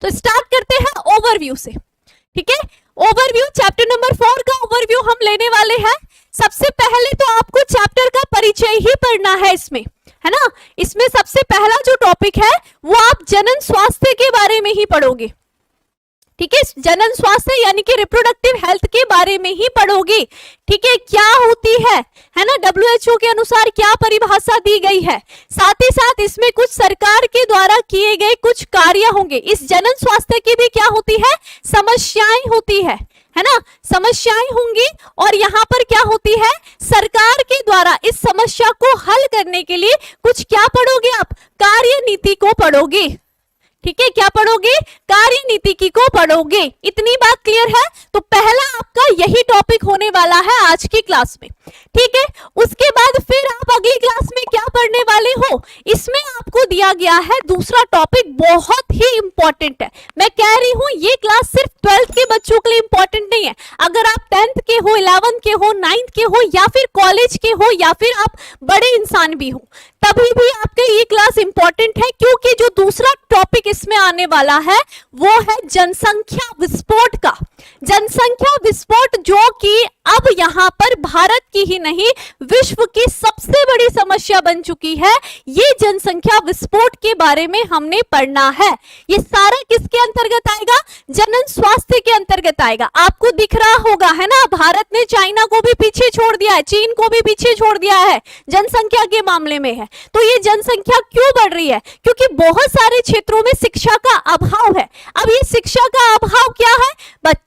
तो स्टार्ट करते हैं ओवरव्यू से, ठीक है। ओवरव्यू चैप्टर नंबर 4 का ओवरव्यू हम लेने वाले हैं। सबसे पहले तो आपको चैप्टर का परिचय ही पढ़ना है इसमें, है ना। इसमें सबसे पहला जो टॉपिक है वो आप जनन स्वास्थ्य के बारे में ही पढ़ोगे, ठीक है। जनन स्वास्थ्य यानी कि रिप्रोडक्टिव हेल्थ के बारे में ही पढ़ोगे, ठीक है। क्या होती है ना, WHO के अनुसार क्या परिभाषा दी गई है, साथ ही साथ इसमें कुछ सरकार के द्वारा किए गए कुछ कार्य होंगे। इस जनन स्वास्थ्य की भी क्या होती है, समस्याएं होती है ना, समस्याएं होंगी। और यहाँ पर क्या होती है, सरकार के द्वारा इस समस्या को हल करने के लिए कुछ क्या पढ़ोगे आप, कार्य नीति को पढ़ोगे, ठीक है। क्या पढ़ोगे, कार्य नीति को पढ़ोगे। इतनी बात क्लियर है। तो पहला आपका यही टॉपिक होने वाला है आज की क्लास में, ठीक है। उसके बाद फिर आप अगली क्लास में क्या पढ़ने वाले हो, इसमें आपको दिया गया है दूसरा टॉपिक, बहुत ही इंपॉर्टेंट है। मैं कह रही हूं ये क्लास सिर्फ 12th के बच्चों के लिए इंपॉर्टेंट नहीं है। अगर आप 10th के हो, 11th के हो, 9th के हो, या फिर कॉलेज के हो, या फिर आप बड़े इंसान भी हो, तभी भी आपके लिए क्लास इंपॉर्टेंट है, क्योंकि जो दूसरा टॉपिक इसमें आने वाला है वो है जनसंख्या विस्फोट का। जनसंख्या विस्फोट जो कि अब यहाँ पर भारत की ही नहीं विश्व की सबसे बड़ी समस्या बन चुकी है। ये जनसंख्या विस्फोट के बारे में हमने पढ़ना है। ये सारा किसके अंतर्गत आएगा, जनन स्वास्थ्य के अंतर्गत आएगा। आपको दिख रहा होगा, है ना, भारत ने चाइना को भी पीछे छोड़ दिया है, चीन को भी पीछे छोड़ दिया है, जनसंख्या के मामले में है। तो ये जनसंख्या क्यों बढ़ रही है, क्योंकि बहुत सारे क्षेत्रों में शिक्षा का अभाव है। अब ये शिक्षा का अभाव क्या है,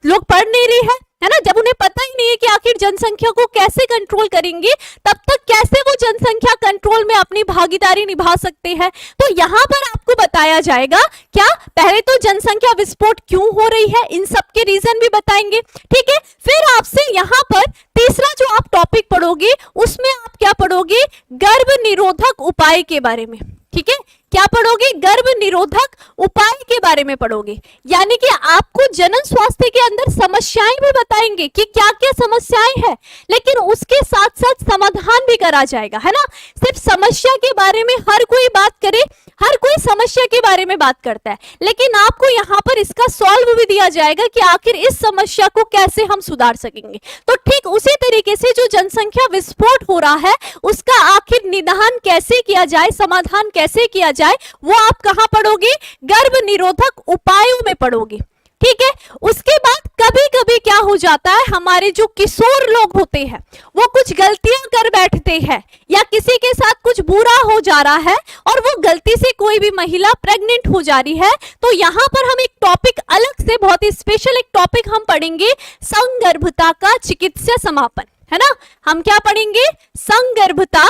लोग पढ़ नहीं रहे हैं, है ना। जब उन्हें पता ही नहीं है कि आखिर जनसंख्या को कैसे कंट्रोल करेंगे, तब तक कैसे वो जनसंख्या कंट्रोल में अपनी भागीदारी निभा सकते हैं। तो यहाँ पर आपको बताया जाएगा क्या, पहले तो जनसंख्या विस्फोट क्यों हो रही है, इन सब के रीजन भी बताएंगे, ठीक है। फिर आपसे यहाँ पर तीसरा जो आप टॉपिक पढ़ोगे उसमें आप क्या पढ़ोगे, गर्भ निरोधक उपाय के बारे में, ठीक है। क्या पढ़ोगे, गर्भ निरोधक उपाय के बारे में पढ़ोगे। यानी कि आपको जनन स्वास्थ्य के अंदर समस्याएं भी बताएंगे कि क्या क्या समस्याएं हैं, लेकिन उसके साथ साथ समाधान भी करा जाएगा, है ना। सिर्फ समस्या के बारे में हर कोई बात करे, हर कोई समस्या के बारे में बात करता है, लेकिन आपको यहाँ पर इसका सॉल्व भी दिया जाएगा कि आखिर इस समस्या को कैसे हम सुधार सकेंगे। तो ठीक उसी तरीके से जो जनसंख्या विस्फोट हो रहा है उसका आखिर निदान कैसे किया जाए, समाधान कैसे किया जाए, वो आप कहां पढ़ोगे, गर्भ निरोधक उपायों में पढ़ोगे, ठीक है। उसके बाद कभी कभी क्या हो जाता है, हमारे जो किशोर लोग होते हैं वो कुछ गलतियां कर बैठते हैं, या किसी के साथ कुछ बुरा हो जा रहा है और वो गलती से कोई भी महिला प्रेग्नेंट हो जा रही है। तो यहाँ पर हम एक टॉपिक अलग से, बहुत ही स्पेशल एक टॉपिक हम पढ़ेंगे, संगर्भता का चिकित्सा समापन, है ना। हम क्या पढ़ेंगे, संगर्भता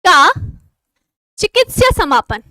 का चिकित्सा समापन,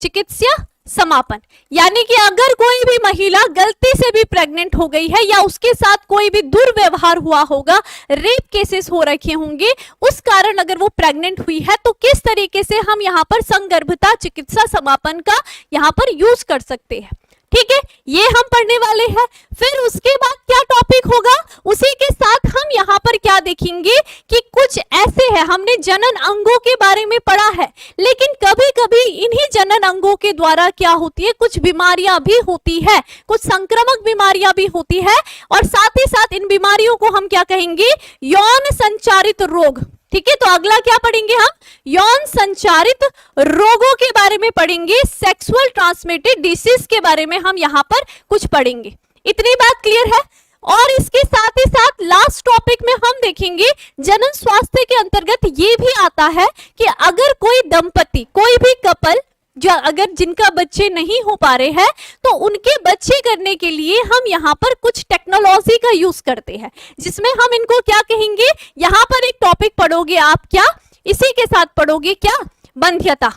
चिकित्सा समापन। यानी कि अगर कोई भी महिला गलती से भी प्रेग्नेंट हो गई है या उसके साथ कोई भी दुर्व्यवहार हुआ होगा, रेप केसेस हो रखे होंगे, उस कारण अगर वो प्रेग्नेंट हुई है, तो किस तरीके से हम यहाँ पर संगर्भता चिकित्सा समापन का यहाँ पर यूज कर सकते हैं, ठीक है। ये हम पढ़ने वाले हैं। फिर उसके बाद क्या टॉपिक होगा, उसी के साथ हम यहाँ पर क्या देखेंगे कि कुछ ऐसे है, हमने जनन अंगों के बारे में पढ़ा है, लेकिन कभी कभी इन्हीं जनन अंगों के द्वारा क्या होती है, कुछ बीमारियां भी होती है, कुछ संक्रामक बीमारियां भी होती है, और साथ ही साथ इन बीमारियों को हम क्या कहेंगे, यौन संचारित रोग, ठीक है। तो अगला क्या पढ़ेंगे हम, यौन संचारित रोगों के बारे में पढ़ेंगे, सेक्सुअल ट्रांसमिटेड डिसीज के बारे में हम यहाँ पर कुछ पढ़ेंगे। इतनी बात क्लियर है। और इसके साथ ही साथ लास्ट टॉपिक में हम देखेंगे, जनन स्वास्थ्य के अंतर्गत ये भी आता है कि अगर कोई दंपति, कोई भी कपल जो अगर जिनका बच्चे नहीं हो पा रहे हैं, तो उनके बच्चे करने के लिए हम यहाँ पर कुछ टेक्नोलॉजी का यूज करते हैं, जिसमें हम इनको क्या कहेंगे, यहाँ पर एक टॉपिक पढ़ोगे आप, क्या इसी के साथ पढ़ोगे, क्या बंध्यता,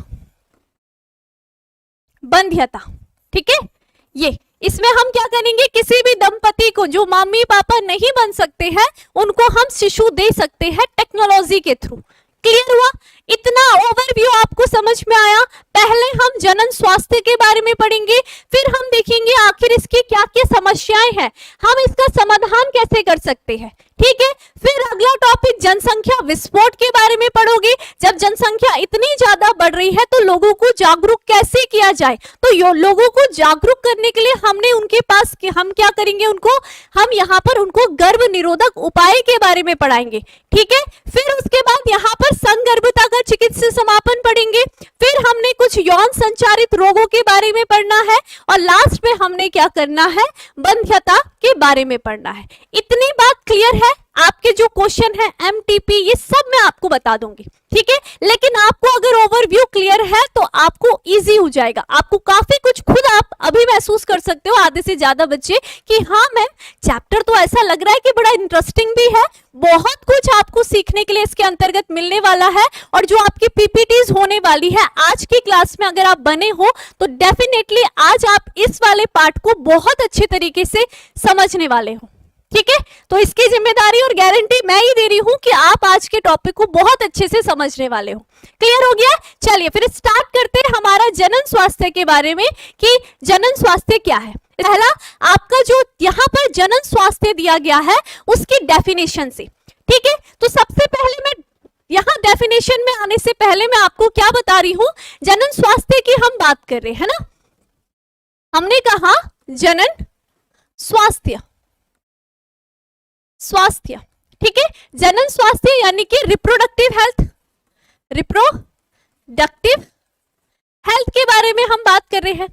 बंध्यता, ठीक है। ये इसमें हम क्या करेंगे, किसी भी दंपति को जो मम्मी पापा नहीं बन सकते हैं उनको हम शिशु दे सकते हैं टेक्नोलॉजी के थ्रू। क्लियर हुआ, इतना ओवरव्यू आपको समझ में आया। पहले हम जनन स्वास्थ्य के बारे में पढ़ेंगे, फिर हम देखेंगे आखिर इसकी क्या क्या समस्याएं हैं, हम इसका समाधान कैसे कर सकते हैं, ठीक है। फिर अगला टॉपिक जनसंख्या विस्फोट के बारे में पढ़ोगे। जब जनसंख्या इतनी ज्यादा बढ़ रही है तो लोगों को जागरूक कैसे किया जाए, तो लोगों को जागरूक करने के लिए हमने उनके पास हम क्या करेंगे, उनको हम यहाँ पर उनको गर्भ निरोधक उपाय के बारे में पढ़ाएंगे। ठीक है। फिर उसके बाद यहाँ पर संगर्भता का चिकित्सा समापन पढ़ेंगे। फिर हमने कुछ यौन संचारित रोगों के बारे में पढ़ना है और लास्ट में हमने क्या करना है, बंध्यता के बारे में पढ़ना है। इतनी बात क्लियर है। आपके जो क्वेश्चन है एमटीपी ये सब मैं आपको बता दूंगी, ठीक है। लेकिन आपको अगर ओवरव्यू क्लियर है तो आपको इजी हो जाएगा। आपको काफी कुछ खुद आप अभी महसूस कर सकते हो, आधे से ज्यादा बच्चे, कि हाँ मैम चैप्टर तो ऐसा लग रहा है कि बड़ा इंटरेस्टिंग भी है, बहुत कुछ आपको सीखने के लिए इसके अंतर्गत मिलने वाला है। और जो आपकी पीपीटीज होने वाली है आज की क्लास में अगर आप बने हो तो डेफिनेटली आज आप इस वाले पार्ट को बहुत अच्छे तरीके से समझने वाले हो, ठीक है। तो इसकी जिम्मेदारी और गारंटी मैं ही दे रही हूं कि आप आज के टॉपिक को बहुत अच्छे से समझने वाले हो। क्लियर हो गया? चलिए फिर स्टार्ट करते हैं हमारा जनन स्वास्थ्य के बारे में कि जनन स्वास्थ्य क्या है। पहला आपका जो यहाँ पर जनन स्वास्थ्य दिया गया है उसकी डेफिनेशन से, ठीक है। तो सबसे पहले मैं यहाँ डेफिनेशन में आने से पहले मैं आपको क्या बता रही हूं, जनन स्वास्थ्य की हम बात कर रहे हैं ना, हमने कहा जनन स्वास्थ्य, स्वास्थ्य, ठीक है। जनन स्वास्थ्य यानी कि रिप्रोडक्टिव हेल्थ, रिप्रोडक्टिव हेल्थ के बारे में हम बात कर रहे हैं,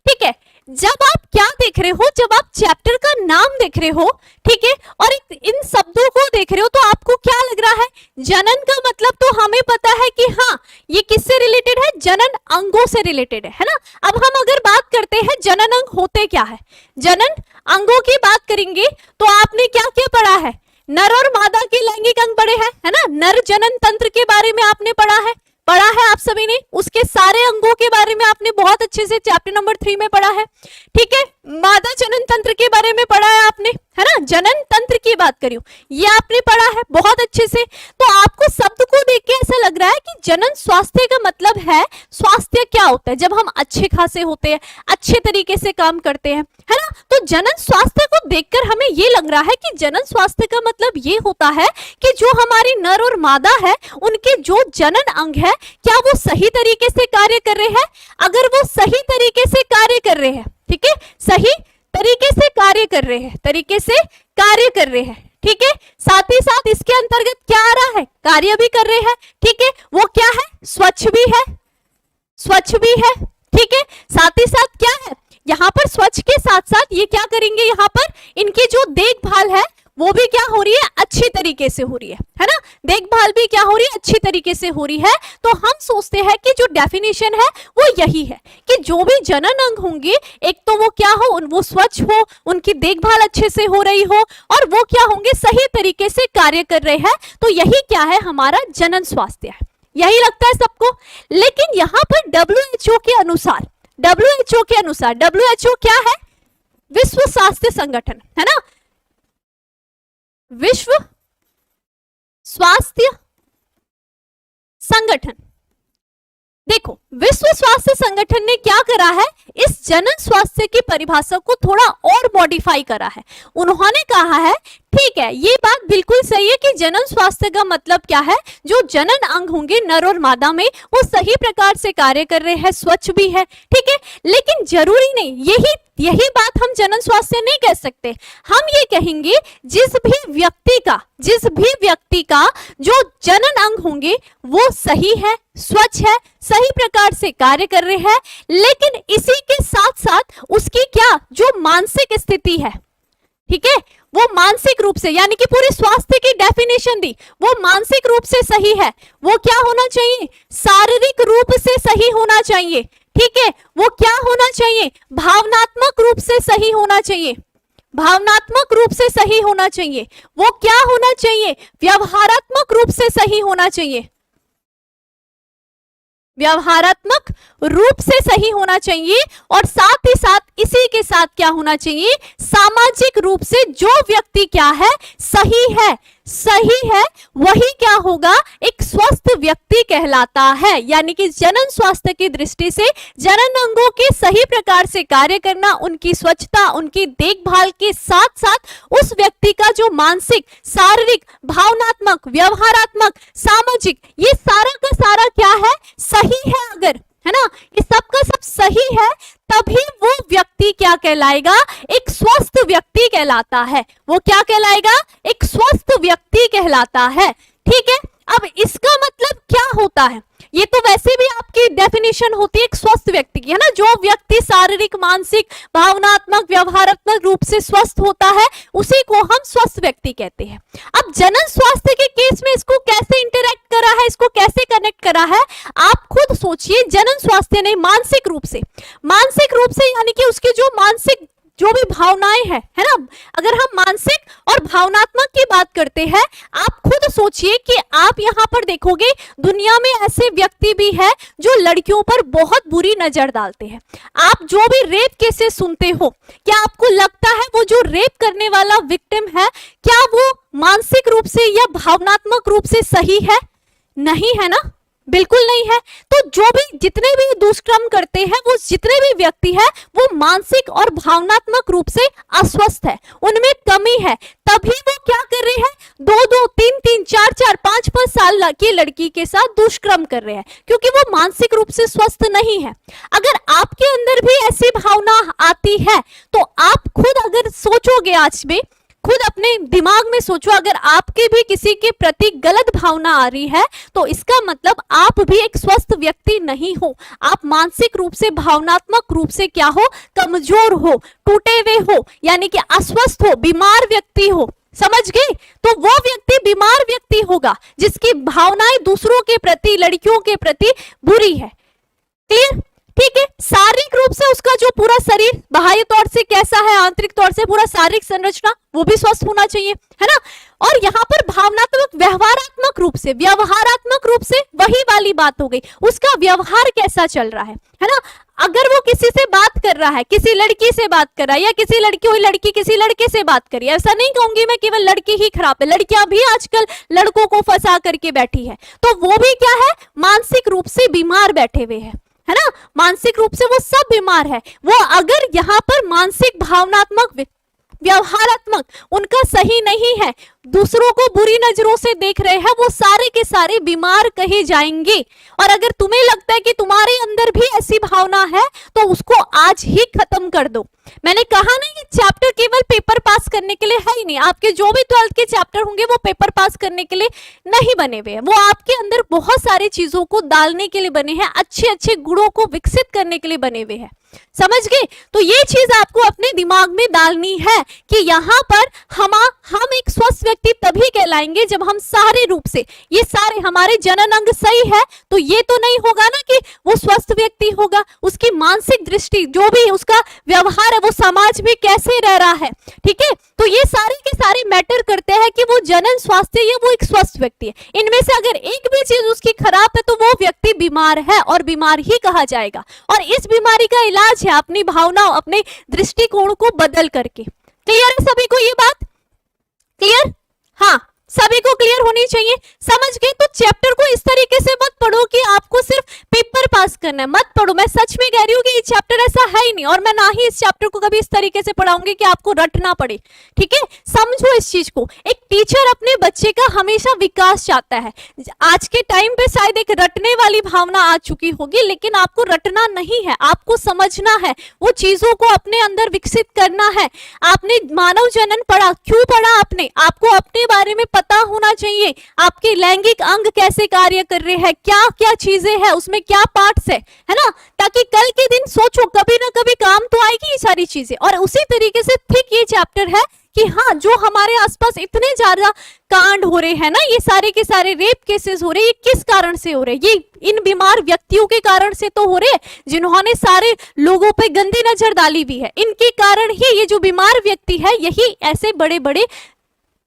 ठीक है। जब आप क्या देख रहे हो, जब आप चैप्टर का नाम देख रहे हो, ठीक है, और इन शब्दों को देख रहे हो तो आपको क्या लग रहा है, जनन का मतलब तो हमें पता है कि हाँ ये किससे रिलेटेड है, जनन अंगों से रिलेटेड है ना। अब हम अगर बात करते हैं जनन अंग होते क्या है, जनन अंगों की बात करेंगे तो आपने क्या क्या पढ़ा है, नर और मादा के लैंगिक अंग पढ़े हैं, है ना। नर जनन तंत्र के बारे में आपने पढ़ा है आप सभी ने, उसके सारे अंगों के बारे में आपने बहुत अच्छे से चैप्टर नंबर 3 में पढ़ा है, ठीक है। मादा जनन तंत्र के बारे में पढ़ा है आपने, है ना, जनन तंत्र की बात करी हूं, ये आपने पढ़ा है बहुत अच्छे से। तो आपको शब्द को देख के ऐसा लग रहा है कि जनन स्वास्थ्य का मतलब है, स्वास्थ्य क्या होता है, जब हम अच्छे खासे होते हैं, अच्छे तरीके से काम करते हैं, है ना। तो जनन स्वास्थ्य को देखकर हमें ये लग रहा है कि जनन स्वास्थ्य का मतलब ये होता है कि जो हमारी नर और मादा है उनके जो जनन अंग है क्या वो सही तरीके से कार्य कर रहे हैं। अगर वो सही तरीके से कार्य कर रहे हैं, ठीक है, सही तरीके से कार्य कर रहे हैं, तरीके से कार्य कर रहे हैं, ठीक है। साथ ही साथ इसके अंतर्गत क्या आ रहा है, कार्य भी कर रहे हैं, ठीक है। वो क्या है, स्वच्छ भी है, स्वच्छ भी है, ठीक है। साथ ही साथ क्या है, यहाँ पर स्वच्छ के साथ साथ ये क्या करेंगे, यहाँ पर इनकी जो देखभाल है वो भी क्या हो रही है, अच्छी तरीके से हो रही है ना। देखभाल भी क्या हो रही है, अच्छी तरीके से हो रही है। तो हम सोचते हैं कि जो डेफिनेशन है वो यही है कि जो भी जनन अंग होंगे एक तो वो क्या हो, वो स्वच्छ हो, उनकी देखभाल अच्छे से हो रही हो और वो क्या होंगे, सही तरीके से कार्य कर रहे हैं। तो यही क्या है, हमारा जनन स्वास्थ्य है, यही लगता है सबको। लेकिन यहाँ पर WHO के अनुसार, WHO के अनुसार, WHO क्या है, विश्व स्वास्थ्य संगठन, है ना, विश्व स्वास्थ्य संगठन। देखो विश्व स्वास्थ्य संगठन ने क्या करा है, इस जनन स्वास्थ्य की परिभाषा को थोड़ा और मॉडिफाई करा है। उन्होंने कहा है ठीक है, ये बात बिल्कुल सही है कि जनन स्वास्थ्य का मतलब क्या है, जो जनन अंग होंगे नर और मादा में वो सही प्रकार से कार्य कर रहे हैं, स्वच्छ भी है, ठीक है। लेकिन जरूरी नहीं यही बात हम जनन स्वास्थ्य नहीं कह सकते। हम ये कहेंगे जिस भी व्यक्ति का जो जनन अंग होंगे वो सही है, स्वच्छ है, सही प्रकार से कार्य कर रहे हैं, लेकिन इसी के साथ साथ उसकी क्या जो मानसिक स्थिति है, ठीक है, वो मानसिक रूप से, यानी कि पूरे स्वास्थ्य की डेफिनेशन दी, वो मानसिक रूप से सही है। वो क्या होना चाहिए, शारीरिक रूप से सही होना चाहिए, ठीक है। वो क्या होना चाहिए, भावनात्मक रूप से सही होना चाहिए, भावनात्मक रूप से सही होना चाहिए। वो क्या होना चाहिए, व्यवहारात्मक रूप से सही होना चाहिए, व्यवहारात्मक रूप से सही होना चाहिए। और साथ ही साथ इसी के साथ क्या होना चाहिए, सामाजिक रूप से जो व्यक्ति क्या है, सही है, सही है वही क्या होगा, एक स्वस्थ व्यक्ति कहलाता है। यानी कि जनन स्वास्थ्य की दृष्टि से जनन अंगों के सही प्रकार से कार्य करना, उनकी स्वच्छता, उनकी देखभाल के साथ साथ उस व्यक्ति का जो मानसिक, शारीरिक, भावनात्मक, व्यवहारात्मक, सामाजिक, ये सारा का सारा क्या है, सही है अगर, है ना, ये सब का सब सही है, तभी वो व्यक्ति क्या कहलाएगा, एक स्वस्थ व्यक्ति कहलाता है। वो क्या कहलाएगा, एक स्वस्थ व्यक्ति कहलाता है। ठीक है, अब इसका मतलब क्या होता है, ये तो वैसे भी आपकी डेफिनेशन होती है एक स्वस्थ व्यक्ति की, है ना, जो व्यक्ति शारीरिक, मानसिक, भावनात्मक, व्यवहारात्मक रूप से स्वस्थ होता है उसी को हम स्वस्थ व्यक्ति कहते हैं। अब जनन स्वास्थ्य के केस में इसको कैसे इंटरेक्ट करा है, इसको कैसे कनेक्ट करा है, आप खुद सोचिए। जनन स्वास्थ्य नहीं, मानसिक रूप से यानी कि उसकी जो मानसिक जो भी भावनाएं है ना, अगर हम मानसिक और भावनात्मक की बात करते हैं, आप खुद सोचिए कि आप यहाँ पर देखोगे दुनिया में ऐसे व्यक्ति भी है जो लड़कियों पर बहुत बुरी नजर डालते हैं। आप जो भी रेप केसेस सुनते हो, क्या आपको लगता है वो जो रेप करने वाला विक्टिम है, क्या वो मानसिक रूप से या भावनात्मक रूप से सही है? नहीं है ना, बिल्कुल नहीं है। तो जो भी जितने भी दुष्कर्म करते हैं, वो जितने भी व्यक्ति है, वो मानसिक और भावनात्मक रूप से अस्वस्थ है, उनमें कमी है, तभी वो क्या कर रहे हैं, 2-2, 3-3, 4-4, 5-5 साल की लड़की के साथ दुष्कर्म कर रहे हैं, क्योंकि वो मानसिक रूप से स्वस्थ नहीं है। अगर आपके अंदर भी ऐसी भावना आती है तो आप खुद अगर सोचोगे, आज में खुद अपने दिमाग में सोचो, अगर आपके भी किसी के प्रति गलत भावना आ रही है तो इसका मतलब आप भी एक स्वस्थ व्यक्ति नहीं हो। आप मानसिक रूप से, भावनात्मक रूप से क्या हो, कमजोर हो, टूटे हुए हो, यानी कि अस्वस्थ हो, बीमार व्यक्ति हो। समझ गए? तो वो व्यक्ति बीमार व्यक्ति होगा जिसकी भावनाएं दूसरों के प्रति, लड़कियों के प्रति बुरी है। क्लियर? ठीक है, शारीरिक रूप से उसका जो पूरा शरीर बाह्य तौर से कैसा है, आंतरिक तौर से पूरा शारीरिक संरचना वो भी स्वस्थ होना चाहिए, है ना। और यहाँ पर भावनात्मक, व्यवहारात्मक रूप से वही वाली बात हो गई, उसका व्यवहार कैसा चल रहा है ना। अगर वो किसी से बात कर रहा है, किसी लड़की से बात कर रहा है, या किसी लड़की हुई लड़की किसी लड़के से बात करी, ऐसा नहीं कहूंगी मैं केवल लड़की ही खराब है, लड़कियां भी आजकल लड़कों को फंसा करके बैठी है, तो वो भी क्या है, मानसिक रूप से बीमार बैठे हुए है ना, मानसिक रूप से वो सब बीमार है। वो अगर यहाँ पर मानसिक, भावनात्मक, व्यवहारात्मक उनका सही नहीं है, दूसरों को बुरी नजरों से देख रहे हैं, वो सारे के सारे बीमार कहे जाएंगे। और अगर तुम्हें लगता है कि तुम्हारे अंदर भी ऐसी भावना है तो उसको आज ही खत्म कर दो। मैंने कहा नहीं कि चैप्टर केवल पेपर पास करने के लिए है ही नहीं, आपके जो भी 12th के चैप्टर होंगे वो पेपर पास करने के लिए नहीं बने हुए हैं, वो आपके अंदर बहुत सारी चीजों को डालने के लिए बने हैं, अच्छे अच्छे गुणों को विकसित करने के लिए बने हुए हैं। समझ गए? तो ये चीज आपको अपने दिमाग में डालनी है कि यहाँ पर हम एक स्वस्थ व्यक्ति तभी कहलाएंगे जब हम सारे रूप से, ये सारे हमारे जनन अंग सही है, तो ये तो नहीं होगा ना कि वो स्वस्थ व्यक्ति होगा, उसकी मानसिक दृष्टि, जो भी उसका व्यवहार है, वो समाज में कैसे रह रहा है, ठीक है, तो ये सारे के सारे मैटर करते हैं कि वो जनन स्वास्थ्य या वो एक स्वस्थ व्यक्ति है। इनमें से अगर एक भी चीज उसकी खराब है तो वो व्यक्ति बीमार है और बीमार ही कहा जाएगा। और इस बीमारी का इलाज है अपनी भावनाओं, अपने दृष्टिकोण को बदल करके। क्लियर है सभी को ये बात? क्लियर? हाँ, सभी को क्लियर होनी चाहिए। समझ गए? तो चैप्टर को इस तरीके से मत पढ़ो कि आपको सिर्फ पेपर पास करना है, मत पढ़ो। मैं सच में कह रही हूँ कि ये चैप्टर ऐसा है ही नहीं, और मैं ना ही इस चैप्टर को कभी इस तरीके से पढ़ाऊंगी कि आपको रटना पड़े। ठीक है, समझो इस चीज को। एक टीचर अपने बच्चे का हमेशा विकास चाहता है। आज के टाइम पे शायद एक रटने वाली भावना आ चुकी होगी, लेकिन आपको रटना नहीं है, आपको समझना है, वो चीजों को अपने अंदर विकसित करना है। आपने मानव जनन पढ़ा, क्यों पढ़ा आपने? आपको अपने बारे में पता होना चाहिए, आपके लैंगिक अंग कैसे कार्य कर रहे हैं, क्या क्या चीजें हैं उसमें, क्या पार्ट्स है ना, ताकि कल के दिन सोचो कभी ना कभी काम तो आएगी ये सारी चीजें। और उसी तरीके से ठीक ये चैप्टर है कि हाँ, जो हमारे आसपास इतने ज्यादा कांड हो रहे हैं ना, ये सारे के सारे रेप केसेस हो रहे हैं, ये किस कारण से हो रहे हैं? ये इन बीमार व्यक्तियों के कारण से तो हो रहे हैं, जिन्होंने सारे लोगों पे गंदी नजर डाली भी है। इनके कारण ही ये जो बीमार व्यक्ति है, यही ऐसे बड़े बड़े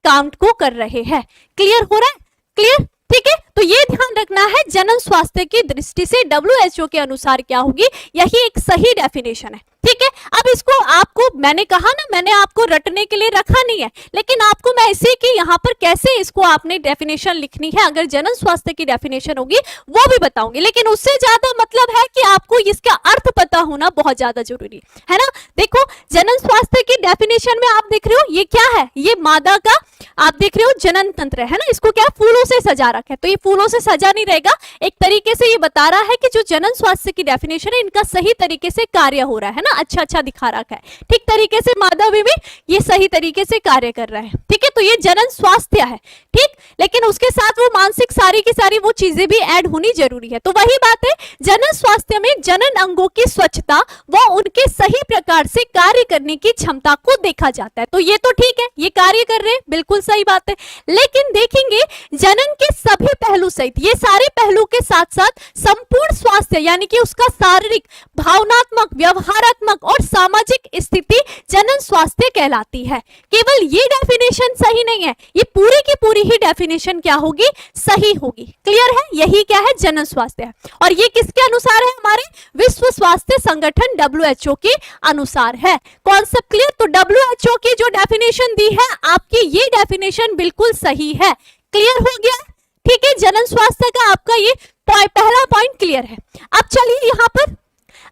काम को कर रहे हैं। क्लियर हो रहा है? क्लियर? ठीक है, तो ये ध्यान रखना है, जनन स्वास्थ्य की दृष्टि से WHO के अनुसार क्या होगी, यही एक सही डेफिनेशन है। ठीक है, अब इसको आपको मैंने कहा ना, मैंने आपको रटने के लिए रखा नहीं है, लेकिन आपको मैं इसी की यहाँ पर कैसे इसको आपने डेफिनेशन लिखनी है, अगर जनन स्वास्थ्य की डेफिनेशन होगी वो भी बताऊंगी, लेकिन उससे ज्यादा मतलब है कि आपको इसका अर्थ पता होना बहुत ज्यादा जरूरी है ना। देखो जनन स्वास्थ्य की डेफिनेशन में आप देख रहे हो ये क्या है, ये मादा का आप देख रहे हो जनन तंत्र है ना, इसको क्या फूलों से सजा रखा है, तो ये फूलों से सजा नहीं रहेगा, एक तरीके से ये बता रहा है कि जो जनन स्वास्थ्य की डेफिनेशन है इनका सही तरीके से कार्य हो रहा है ना, अच्छा अच्छा दिखा रखा है, ठीक तरीके से मादा में भी ये सही तरीके से कार्य कर रहा है, ठीक है। तो ये जनन स्वास्थ्य है, ठीक, लेकिन उसके साथ वो मानसिक सारी की सारी वो चीजें भी ऐड होनी जरूरी है। तो वही बात है, जनन स्वास्थ्य में जनन अंगों की स्वच्छता व उनके सही प्रकार से कार्य करने की क्षमता को देखा जाता है। तो ये तो ठीक है, ये कार्य कर रहे हैं, बिल्कुल सही बात है, लेकिन देखेंगे जनन के सभी पहलू सहित ये सारे पहलू के साथ साथ संपूर्ण स्वास्थ्य यानी कि उसका शारीरिक, भावनात्मक, व्यवहारात्मक और सामाजिक स्थिति जनन स्वास्थ्य कहलाती है। केवल ये डेफिनेशन सही नहीं है, ये पूरी की पूरी ही डेफिनेशन क्या होगी, सही होगी। क्लियर है, यही क्या है, जनन स्वास्थ्य है, और ये किसके अनुसार है, हमारे विश्व स्वास्थ्य संगठन WHO के अनुसार है। Concept clear. तो WHO की जो डेफिनेशन दी है आपकी ये डेफिनेशन बिल्कुल सही है। क्लियर हो गया, ठीक है, जनन स्वास्थ्य का आपका ये पहला पॉइंट क्लियर है। अब चलिए यहाँ पर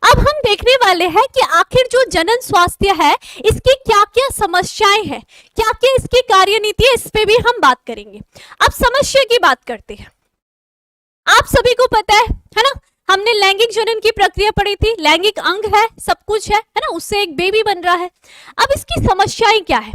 अब हम देखने वाले हैं कि आखिर जो जनन स्वास्थ्य है इसकी क्या क्या समस्याएं हैं, क्या क्या इसकी कार्यनीति है, इस पे भी हम बात करेंगे। अब समस्या की बात करते हैं। आप सभी को पता है ना, हमने लैंगिक जनन की प्रक्रिया पढ़ी थी, लैंगिक अंग है, सब कुछ है ना, उससे एक बेबी बन रहा है। अब इसकी समस्याएं क्या है,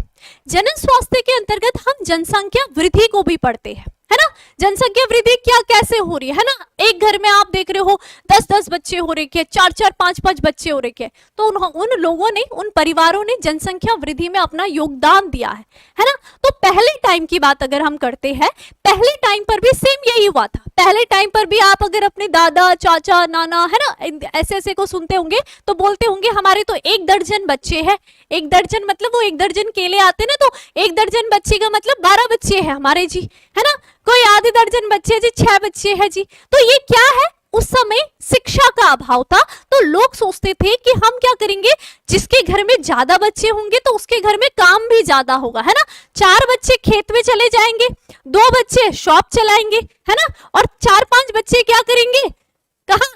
जनन स्वास्थ्य के अंतर्गत हम जनसंख्या वृद्धि को भी पढ़ते हैं, है ना, जनसंख्या वृद्धि क्या कैसे हो रही है ना, एक घर में आप देख रहे हो 10-10 बच्चे हो रखे हैं, 4-4, 5-5 बच्चे हो रखे हैं, तो उन लोगों ने, उन परिवारों ने जनसंख्या वृद्धि में अपना योगदान दिया है ना। तो पहले टाइम की बात अगर हम करते हैं, पहले टाइम पर भी सेम यही हुआ था। पहले टाइम पर भी आप अगर अपने दादा, चाचा, नाना, है ना, ऐसे ऐसे को सुनते होंगे तो बोलते होंगे हमारे तो 1 दर्जन बच्चे हैं। 1 दर्जन मतलब वो 1 दर्जन केले आते ना, तो 1 दर्जन बच्चे का मतलब 12 बच्चे हैं हमारे जी, है ना, कोई आधे दर्जन बच्चे जी, 6 बच्चे हैं जी। तो ये क्या है, उस समय शिक्षा का अभाव था, तो लोग सोचते थे कि हम क्या करेंगे, जिसके घर में ज्यादा बच्चे होंगे तो उसके घर में काम भी ज्यादा होगा, है ना। 4 बच्चे खेत में चले जाएंगे, 2 बच्चे शॉप चलाएंगे, है ना, और 4-5 बच्चे क्या करेंगे, कहाँ,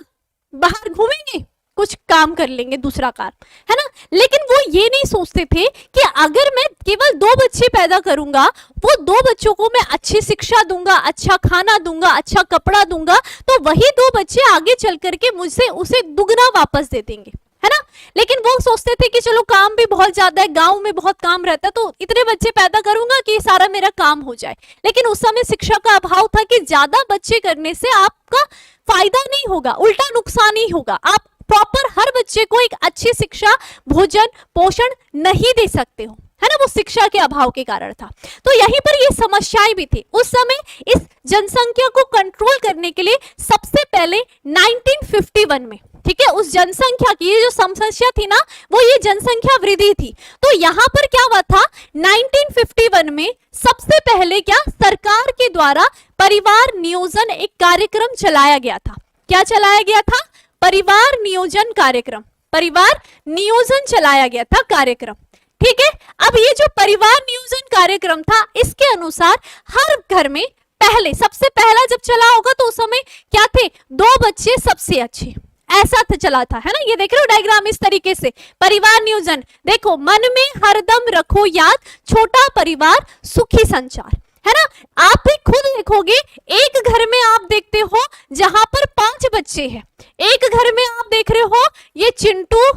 बाहर घूमेंगे, कुछ काम कर लेंगे, दूसरा काम, है ना। लेकिन वो ये नहीं सोचते थे कि अगर मैं केवल 2 बच्चे पैदा करूंगा, वो 2 बच्चों को मैं अच्छी शिक्षा दूंगा, अच्छा खाना दूंगा, अच्छा कपड़ा दूंगा, तो वही 2 बच्चे आगे चल करके मुझसे उसे दुगना वापस दे देंगे, है ना। लेकिन वो सोचते थे कि चलो काम भी बहुत ज्यादा है, गांव में बहुत काम रहता है, तो इतने बच्चे पैदा करूंगा कि सारा मेरा काम हो जाए। लेकिन उस समय शिक्षा का अभाव था कि ज्यादा बच्चे करने से आपका फायदा नहीं होगा, उल्टा नुकसान ही होगा। आप प्रॉपर हर बच्चे को एक अच्छी शिक्षा, भोजन, पोषण नहीं दे सकते हो, है ना, वो शिक्षा के अभाव के कारण था। तो यहीं पर ये समस्याएं भी थी उस समय। इस जनसंख्या को कंट्रोल करने के लिए सबसे पहले 1951 में, ठीक है, उस जनसंख्या की ये जो समस्या थी ना, वो ये जनसंख्या वृद्धि थी। तो यहाँ पर क्या हुआ था, 1951 में सबसे पहले क्या, सरकार के द्वारा परिवार नियोजन एक कार्यक्रम चलाया गया था। क्या चलाया गया था, परिवार नियोजन कार्यक्रम, परिवार नियोजन चलाया गया था कार्यक्रम, ठीक है। अब ये जो परिवार नियोजन कार्यक्रम था, इसके अनुसार हर घर में पहले, सबसे पहला जब चला होगा तो उस समय क्या थे, 2 बच्चे सबसे अच्छे, ऐसा तो चला था, है ना। ये देख रहे हो डायग्राम इस तरीके से, परिवार नियोजन, देखो, मन में हरदम रखो याद, छोटा परिवार सुखी संसार, है ना। आप भी खुद देखोगे, एक घर में आप देखते हो जहां पर 5 बच्चे हैं, एक घर में आप देख रहे हो ये चिंटू,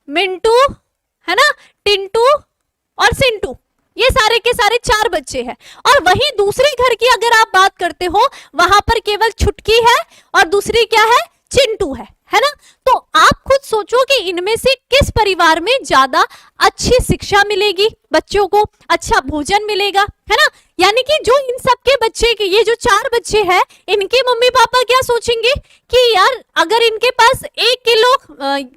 मिंटू, है ना, टिंटू और सिंटू, ये सारे के सारे 4 बच्चे हैं। और वहीं दूसरे घर की अगर आप बात करते हो, वहां पर केवल छुटकी है और दूसरी क्या है, चिंटू है ना। तो आप खुद सोचो कि इनमें से किस परिवार में ज्यादा अच्छी शिक्षा मिलेगी, बच्चों को अच्छा भोजन मिलेगा, है ना। यानी कि जो इन सबके बच्चे के, ये जो 4 बच्चे हैं, इनके मम्मी पापा क्या सोचेंगे कि यार अगर इनके पास 1 किलो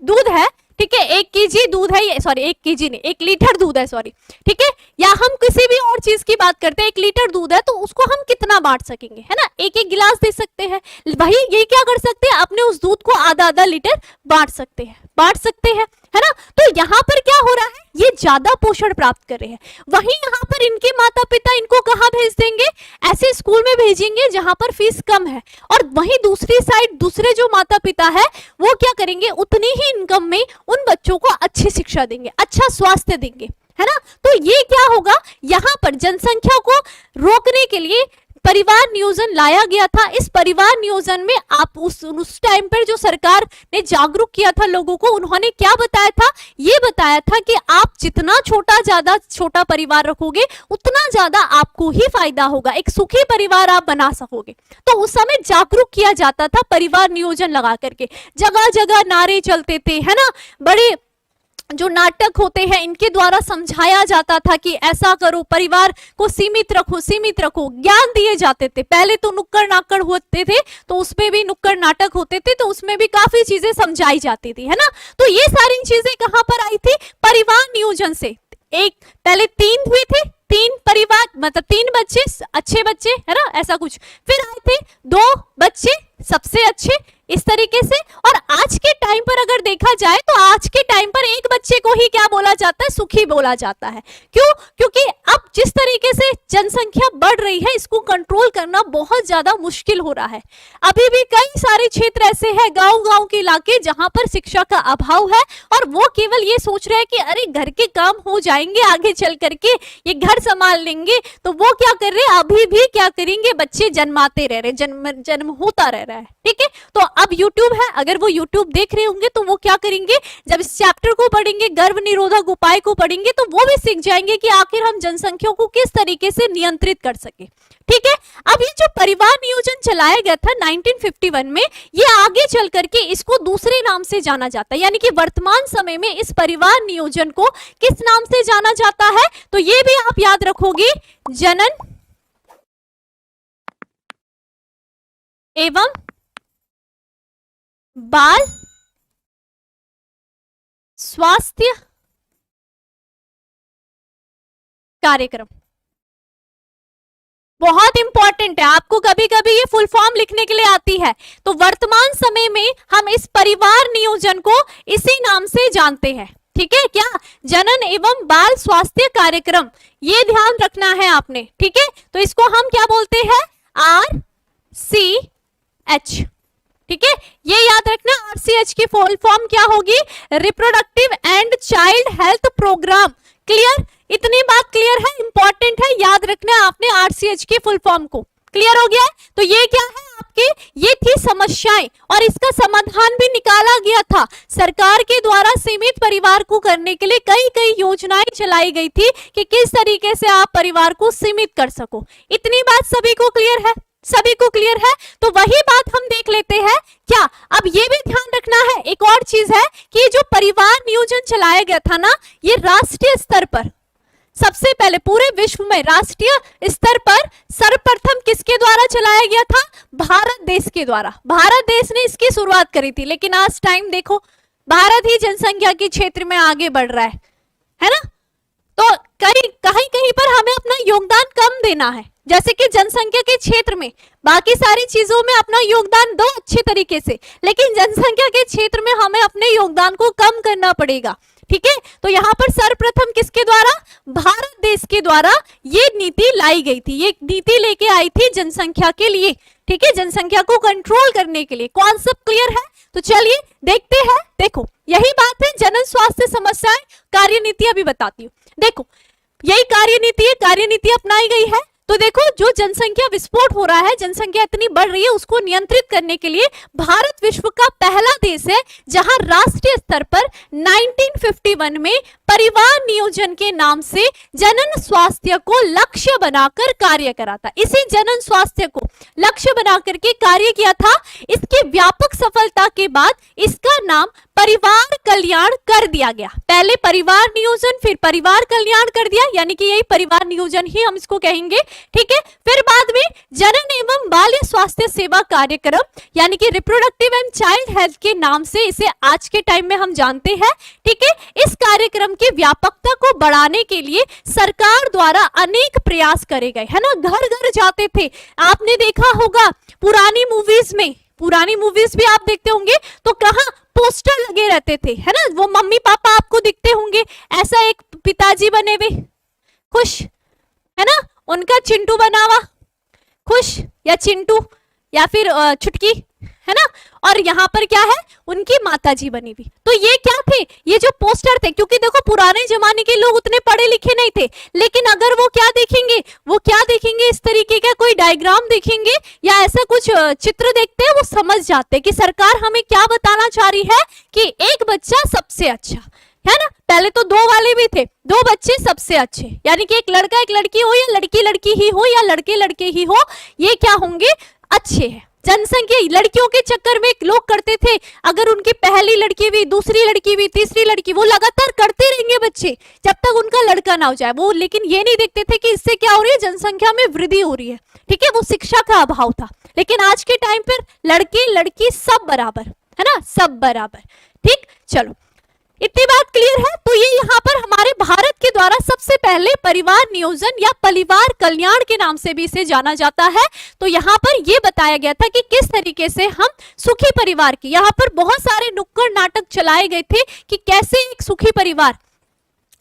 दूध है, ठीक है, 1 केजी दूध है, ये सॉरी 1 केजी नहीं 1 लीटर दूध है, सॉरी, ठीक है, या हम किसी भी और चीज की बात करते हैं, 1 लीटर दूध है तो उसको हम कितना बांट सकेंगे, है ना, 1-1 गिलास दे सकते हैं। भाई ये क्या कर सकते हैं, अपने उस दूध को आधा-आधा लीटर बांट सकते हैं, है ना। तो यहाँ पर क्या हो रहा है, ये ज्यादा पोषण प्राप्त कर रहे हैं, वहीं यहाँ पर इनके माता पिता इनको कहाँ भेज देंगे, ऐसे स्कूल में भेजेंगे जहां पर फीस कम है, और वहीं दूसरी साइड दूसरे जो माता पिता है वो क्या करेंगे, उतनी ही इनकम में उन बच्चों को अच्छी शिक्षा देंगे, अच्छा स्वास्थ्य देंगे, है ना। तो ये क्या होगा, यहाँ पर जनसंख्या को रोकने के लिए परिवार नियोजन लाया गया था। इस परिवार नियोजन में आप उस टाइम पर जो सरकार ने जागरूक किया था लोगों को, उन्होंने क्या बताया था, ये बताया था कि आप जितना ज्यादा छोटा परिवार रखोगे उतना ज्यादा आपको ही फायदा होगा, एक सुखी परिवार आप बना सकोगे। तो उस समय जागरूक किया जाता था परिवार नियोजन लगा करके, जगह जगह नारे चलते थे, है ना, बड़े जो नाटक होते हैं इनके द्वारा समझाया जाता था कि ऐसा करो, परिवार को सीमित रखो, ज्ञान दिए जाते थे। पहले तो नुक्कड़ नाकड़ होते थे, तो उसमें भी नुक्कड़ नाटक होते थे, तो उसमें भी काफी चीजें समझाई जाती थी, है ना। तो ये सारी चीजें कहां पर आई थी, परिवार नियोजन से। एक पहले 3 हुए थे, 3 परिवार मतलब 3 बच्चे अच्छे बच्चे, है ना, ऐसा कुछ, फिर आए थे 2 बच्चे सबसे अच्छे, इस तरीके से। और आज के टाइम पर अगर देखा जाए तो आज के टाइम पर एक बच्चे को ही क्या बोला जाता है, सुखी बोला जाता है। क्यों, क्योंकि अब जिस तरीके से जनसंख्या बढ़ रही है इसको कंट्रोल करना बहुत ज्यादा मुश्किल हो रहा है। अभी भी कई सारे क्षेत्र ऐसे हैं, गांव के इलाके, जहां पर शिक्षा का अभाव है और वो केवल ये सोच रहे हैं कि अरे घर के काम हो जाएंगे आगे चल करके, ये घर संभाल लेंगे। तो वो क्या कर रहे हैं, अभी भी क्या करेंगे, बच्चे जन्माते रह रहे, जन्म होता रह रहा है, ठीक है। तो अब YouTube है, अगर वो YouTube देख रहे होंगे तो वो क्या करेंगे, जब इस चैप्टर को पढ़ेंगे, गर्भ निरोधक उपाय को पढ़ेंगे, तो वो भी सीख जाएंगे कि आखिर हम जनसंख्या को किस तरीके से नियंत्रित कर सके, ठीक है। अब ये जो परिवार नियोजन चलाया गया था 1951 में, ये आगे चल करके इसको दूसरे नाम से जाना जाता है, यानी कि वर्तमान समय में इस परिवार नियोजन को किस नाम से जाना जाता है, तो ये भी आप याद रखोगे, जनन एवं बाल स्वास्थ्य कार्यक्रम। बहुत इंपॉर्टेंट है, आपको कभी कभी ये फुल फॉर्म लिखने के लिए आती है। तो वर्तमान समय में हम इस परिवार नियोजन को इसी नाम से जानते हैं, ठीक है, क्या, जनन एवं बाल स्वास्थ्य कार्यक्रम, ये ध्यान रखना है आपने, ठीक है। तो इसको हम क्या बोलते हैं, RCH, ठीक है, ये याद रखना। RCH की फुल फॉर्म क्या होगी, reproductive and child health programme. Clear, इतनी बात क्लियर है, इंपॉर्टेंट है, याद रखना आपने RCH की फुल फॉर्म को। क्लियर हो गया है। तो ये क्या है आपके, ये थी समस्याएं और इसका समाधान भी निकाला गया था। सरकार के द्वारा सीमित परिवार को करने के लिए कई कई योजनाएं चलाई गई थी कि किस तरीके से आप परिवार को सीमित कर सको। इतनी बात सभी को क्लियर है, सभी को क्लियर है। तो वही बात हम देख लेते हैं क्या। अब ये भी ध्यान रखना है, एक और चीज है कि जो परिवार नियोजन चलाया गया था ना, ये राष्ट्रीय स्तर पर सबसे पहले पूरे विश्व में राष्ट्रीय स्तर पर सर्वप्रथम किसके द्वारा चलाया गया था, भारत देश के द्वारा। भारत देश ने इसकी शुरुआत करी थी, लेकिन आज टाइम देखो भारत ही जनसंख्या के क्षेत्र में आगे बढ़ रहा है ना। तो कहीं कहीं पर हमें अपना योगदान कम देना है, जैसे कि जनसंख्या के क्षेत्र में बाकी सारी चीजों में अपना योगदान दो अच्छे तरीके से, लेकिन जनसंख्या के क्षेत्र में हमें अपने योगदान को कम करना पड़ेगा, ठीक है। तो यहाँ पर सर्वप्रथम किसके द्वारा, भारत देश के द्वारा ये नीति लाई गई थी, ये नीति लेके आई थी जनसंख्या के लिए, ठीक है, जनसंख्या को कंट्रोल करने के लिए। कॉन्सेप्ट क्लियर है। तो चलिए देखते हैं। देखो यही बात है, जनन स्वास्थ्य समस्याएं कार्यनीति अभी बताती हूँ। देखो यही कार्यनीति है, कार्यनीति अपनाई गई है। तो देखो जो जनसंख्या विस्फोट हो रहा है, जनसंख्या इतनी बढ़ रही है, उसको नियंत्रित करने के लिए भारत विश्व का पहला देश है जहां राष्ट्रीय स्तर पर 1951 में परिवार नियोजन के नाम से जनन स्वास्थ्य को लक्ष्य बनाकर कार्य करा था। इसी जनन स्वास्थ्य को लक्ष्य बनाकर के कार्य किया था। इसकी व्यापक सफलता के बाद इसका नाम परिवार कल्याण कर दिया गया। पहले परिवार नियोजन, फिर परिवार कल्याण कर दिया, यानी कि यही परिवार नियोजन ही हम इसको कहेंगे, ठीक है। फिर बाद में जनन एवं बाल स्वास्थ्य सेवा कार्यक्रम, यानी कि रिप्रोडक्टिव एंड चाइल्ड हेल्थ के नाम से इसे आज के टाइम में हम जानते हैं, ठीक है। इस कार्यक्रम की व्यापकता को बढ़ाने के लिए सरकार द्वारा अनेक प्रयास करे गए, है ना। घर घर जाते थे, आपने देखा होगा पुरानी मूवीज में, पुरानी मूवीज भी आप देखते होंगे तो कहाँ पोस्टर लगे रहते थे, है ना, वो मम्मी पापा आपको दिखते होंगे, ऐसा एक पिताजी बने हुए खुश, है ना, उनका चिंटू बना हुआ खुश, या चिंटू या फिर छुटकी, है ना, और यहाँ पर क्या है, उनकी माताजी बनी हुई। तो ये क्या थे, ये जो पोस्टर थे, क्योंकि देखो पुराने जमाने के लोग उतने पढ़े लिखे नहीं थे, लेकिन अगर वो क्या देखेंगे, वो क्या देखेंगे, इस तरीके का कोई डायग्राम देखेंगे या ऐसा कुछ चित्र देखते हैं, वो समझ जाते कि सरकार हमें क्या बताना चाह रही है कि एक बच्चा सबसे अच्छा, है ना। पहले तो दो वाले भी थे, दो बच्चे सबसे अच्छे, यानी कि एक लड़का एक लड़की हो या लड़की लड़की ही हो या लड़के लड़के ही हो, ये क्या होंगे, अच्छे हैं। जनसंख्या लड़कियों के चक्कर में लोग करते थे, अगर उनकी पहली लड़की भी, दूसरी लड़की भी, तीसरी लड़की, वो लगातार करते रहेंगे बच्चे जब तक उनका लड़का ना हो जाए वो, लेकिन ये नहीं देखते थे कि इससे क्या हो रही है, जनसंख्या में वृद्धि हो रही है, ठीक है, वो शिक्षा का अभाव था। लेकिन आज के टाइम पर लड़के लड़की सब बराबर, है ना, सब बराबर, ठीक। चलो इतनी बात क्लियर है। तो ये यहाँ पर हमारे भारत के द्वारा सबसे पहले परिवार नियोजन या परिवार कल्याण के नाम से भी इसे जाना जाता है। तो यहाँ पर ये बताया गया था कि किस तरीके से हम सुखी परिवार की, यहाँ पर बहुत सारे नुक्कड़ नाटक चलाए गए थे कि कैसे एक सुखी परिवार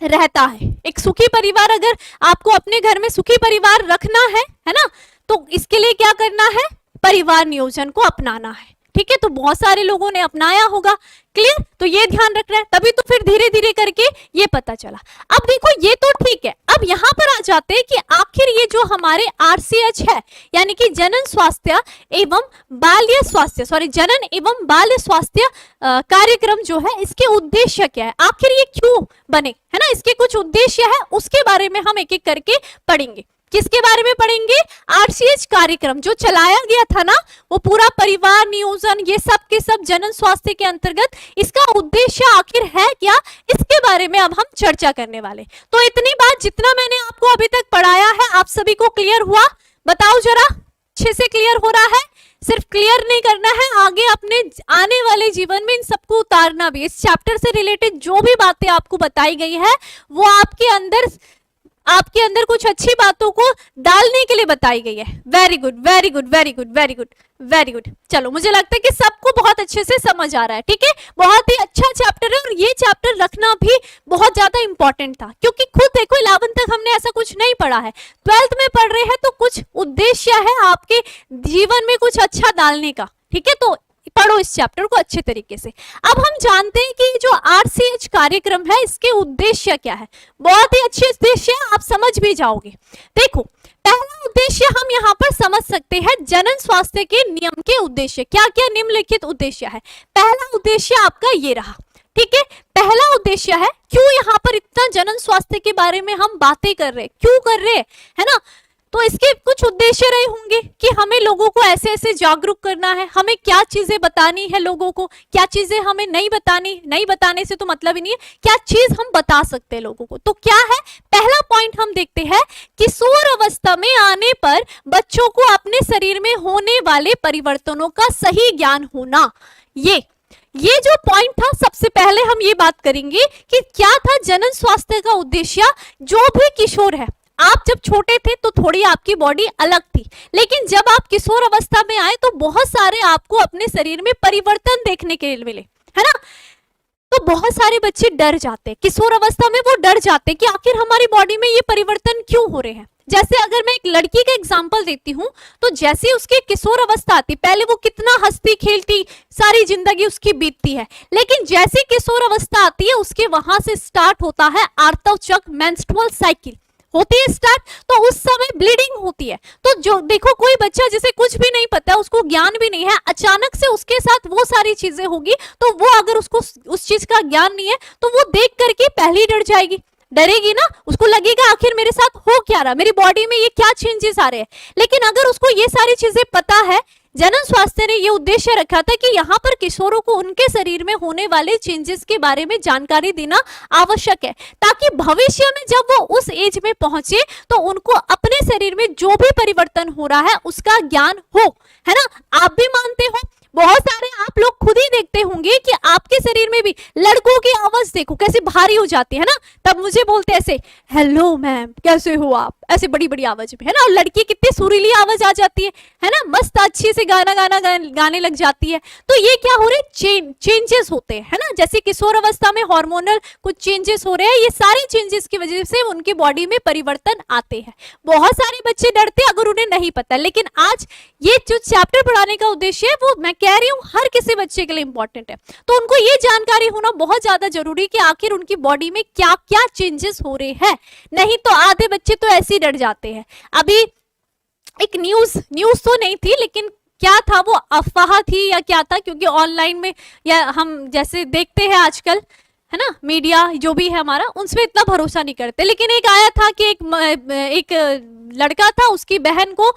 रहता है। एक सुखी परिवार, अगर आपको अपने घर में सुखी परिवार रखना है ना, तो इसके लिए क्या करना है, परिवार नियोजन को अपनाना है, ठीक है। तो बहुत सारे लोगों ने अपनाया होगा, क्लियर, तो ये ध्यान रखना है, तभी तो फिर धीरे धीरे करके ये पता चला। अब देखो ये तो ठीक है, अब यहाँ पर आ जाते हैं कि आखिर ये जो हमारे RCH है, यानी कि जनन स्वास्थ्य एवं बाल्य स्वास्थ्य, सॉरी जनन एवं बाल्य स्वास्थ्य कार्यक्रम जो है, इसके उद्देश्य क्या है, आखिर ये क्यों बने, है ना, इसके कुछ उद्देश्य है, उसके बारे में हम एक एक करके पढ़ेंगे। किसके बारे में पढ़ेंगे, RCH कार्यक्रम जो चलाया गया था ना, वो पूरा परिवार नियोजन, ये सब के सब जनन स्वास्थ्य के अंतर्गत, इसका उद्देश्य आखिर है क्या, इसके बारे में अब हम चर्चा करने वाले। तो इतनी बात जितना मैंने आपको अभी तक पढ़ाया है, आप सभी को क्लियर हुआ, बताओ जरा, अच्छे से क्लियर हो रहा है? सिर्फ क्लियर नहीं करना है, आगे अपने आने वाले जीवन में इन सबको उतारना भी। इस चैप्टर से रिलेटेड जो भी बातें आपको बताई गई है, वो आपके अंदर कुछ अच्छी बातों को डालने के लिए बताई गई है। Very good, very good, very good, very good, very good. चलो मुझे लगता है कि सबको बहुत अच्छे से समझ आ रहा है, ठीक है, बहुत ही अच्छा चैप्टर है, और ये चैप्टर रखना भी बहुत ज्यादा इंपॉर्टेंट था, क्योंकि खुद देखो 11th तक हमने ऐसा कुछ नहीं पढ़ा है, 12th में पढ़ रहे हैं, तो कुछ उद्देश्य है आपके जीवन में कुछ अच्छा डालने का, ठीक है। तो पढ़ो इस चैप्टर को अच्छे तरीके से। अब हम जानते हैं कि जो RCH कार्यक्रम है, इसके उद्देश्य क्या है, बहुत ही अच्छे उद्देश्य है, आप समझ भी जाओगे। देखो पहला उद्देश्य हम यहाँ पर समझ सकते हैं, जनन स्वास्थ्य के नियम के उद्देश्य, क्या क्या निम्नलिखित उद्देश्य है। पहला उद्देश्य आपका ये रहा, ठीक है, पहला उद्देश्य है, क्यों यहाँ पर इतना जनन स्वास्थ्य के बारे में हम बातें कर रहे हैं, क्यों कर रहे हैं, है ना। तो इसके कुछ उद्देश्य रहे होंगे कि हमें लोगों को ऐसे ऐसे जागरूक करना है, हमें क्या चीजें बतानी है लोगों को, क्या चीजें हमें नहीं बतानी, नहीं बताने से तो मतलब ही नहीं है, क्या चीज हम बता सकते हैं लोगों को। तो क्या है, पहला पॉइंट हम देखते हैं, किशोर अवस्था में आने पर बच्चों को अपने शरीर में होने वाले परिवर्तनों का सही ज्ञान होना। ये जो पॉइंट था, सबसे पहले हम ये बात करेंगे कि क्या था जनन स्वास्थ्य का उद्देश्य। जो भी किशोर है, आप जब छोटे थे तो थोड़ी आपकी बॉडी अलग थी, लेकिन जब आप किशोर अवस्था में आए तो बहुत सारे आपको अपने शरीर में परिवर्तन देखने के लिए मिले, है ना। तो बहुत सारे बच्चे डर जाते हैं किशोर अवस्था में, वो डर जाते हैं कि आखिर हमारी बॉडी में ये परिवर्तन क्यों हो रहे हैं। जैसे अगर मैं एक लड़की का एग्जांपल देती हूँ, तो जैसे उसकी किशोर अवस्था आती, पहले वो कितना हंसती खेलती, सारी जिंदगी उसकी बीतती है, लेकिन जैसे किशोर अवस्था आती है, उसके वहां से स्टार्ट होता है आर्तव चक्र, मेंस्ट्रुअल साइकिल होती है स्टार्ट, तो उस समय ब्लीडिंग होती है। तो जो देखो कोई बच्चा जिसे कुछ भी नहीं पता, उसको ज्ञान भी नहीं है, अचानक से उसके साथ वो सारी चीजें होगी, तो वो अगर उसको उस चीज का ज्ञान नहीं है, तो वो देख करके पहले ही डर जाएगी, डरेगी ना, उसको लगेगा आखिर मेरे साथ हो क्या रहा, मेरी बॉडी में ये क्या चेंजेस आ रहे हैं। लेकिन अगर उसको ये सारी चीजें पता है, जनन स्वास्थ्य ने ये उद्देश्य रखा था कि यहाँ पर किशोरों को उनके शरीर में होने वाले चेंजेस के बारे में जानकारी देना आवश्यक है, ताकि भविष्य में जब वो उस एज में पहुंचे तो उनको अपने शरीर में जो भी परिवर्तन हो रहा है उसका ज्ञान हो, है ना। आप भी मानते हो, बहुत सारे आप लोग खुद ही देखते होंगे कि आपके शरीर में भी लड़कों की आवाज देखो कैसे भारी हो जाती है ना, तब मुझे बोलते ऐसे, हेलो मैम कैसे हो आप, ऐसे बड़ी बड़ी आवाज में, है ना। और लड़की कितनी सुरीली आवाज आ जाती है ना, मस्त अच्छी से गाने लग जाती है। तो ये क्या हो रहे हैं, चेंजेस होते हैं, है ना। जैसे किशोर अवस्था में हार्मोनल कुछ चेंजेस हो रहे हैं, ये सारे चेंजेस की वजह से उनकी बॉडी में परिवर्तन आते हैं। बहुत सारे बच्चे डरते अगर उन्हें नहीं पता, लेकिन आज ये जो चैप्टर पढ़ाने का उद्देश्य है वो मैं कह रही हूँ हर किसी बच्चे के लिए इंपॉर्टेंट है। तो उनको ये जानकारी होना बहुत ज्यादा जरूरी कि आखिर उनकी बॉडी में क्या क्या चेंजेस हो रहे हैं। नहीं तो आधे बच्चे तो ऐसे ही डर जाते हैं। अभी एक न्यूज तो नहीं थी, लेकिन क्या था वो, अफवाह थी या क्या था, क्योंकि ऑनलाइन में या हम जैसे देखते हैं आजकल, है ना, मीडिया जो भी है हमारा, उनसे इतना भरोसा नहीं करते। लेकिन एक आया था कि एक लड़का था, उसकी बहन को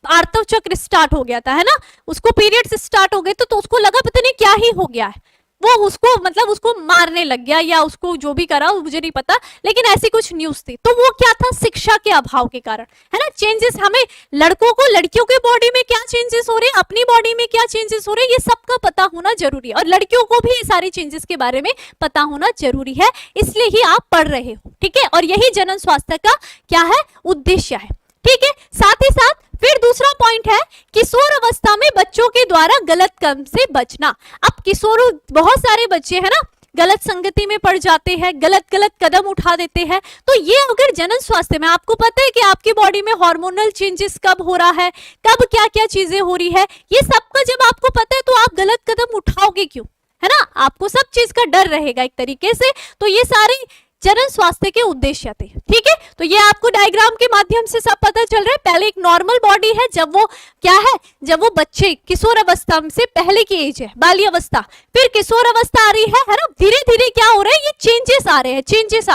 आर्तव चक्र स्टार्ट हो गया था, है ना, उसको पीरियड्स स्टार्ट हो गए तो उसको लगा पता नहीं क्या ही हो गया है, वो उसको मतलब उसको मारने लग गया या उसको जो भी करा मुझे नहीं पता, लेकिन ऐसी कुछ न्यूज थी। तो वो क्या था, शिक्षा के अभाव के कारण, है ना। चेंजेस हमें लड़कों को लड़कियों के बॉडी में क्या चेंजेस हो रहे हैं, अपनी बॉडी में क्या चेंजेस हो रहे हैं, ये सबका पता होना जरूरी है। और लड़कियों को भी ये सारे चेंजेस के बारे में पता होना जरूरी है, इसलिए ही आप पढ़ रहे हो, ठीक है। और यही जनन स्वास्थ्य का क्या है, उद्देश्य है, ठीक है। साथ ही साथ फिर दूसरा पॉइंट है किशोर अवस्था में बच्चों के द्वारा गलत कदम से बचना। अब किशोर बहुत सारे बच्चे है ना गलत संगति में पड़ जाते हैं, गलत कदम उठा देते हैं। तो ये अगर जनन स्वास्थ्य में आपको पता है कि आपकी बॉडी में हार्मोनल चेंजेस कब हो रहा है, कब क्या क्या चीजें हो रही है, ये सबका जब आपको पता है तो आप गलत कदम उठाओगे क्यों, है ना। आपको सब चीज का डर रहेगा एक तरीके से। तो ये सारे जनन स्वास्थ्य के उद्देश्य थे, ठीक है। तो ये आपको डायग्राम के माध्यम से सब पता चल रहा है। पहले एक नॉर्मल बॉडी है, जब वो क्या है, जब वो बच्चे किशोर अवस्था से पहले की एज है, बाल्य अवस्था, फिर किशोर अवस्था आ रही है ना। धीरे धीरे क्या हो रहा है, ये चेंजेस आ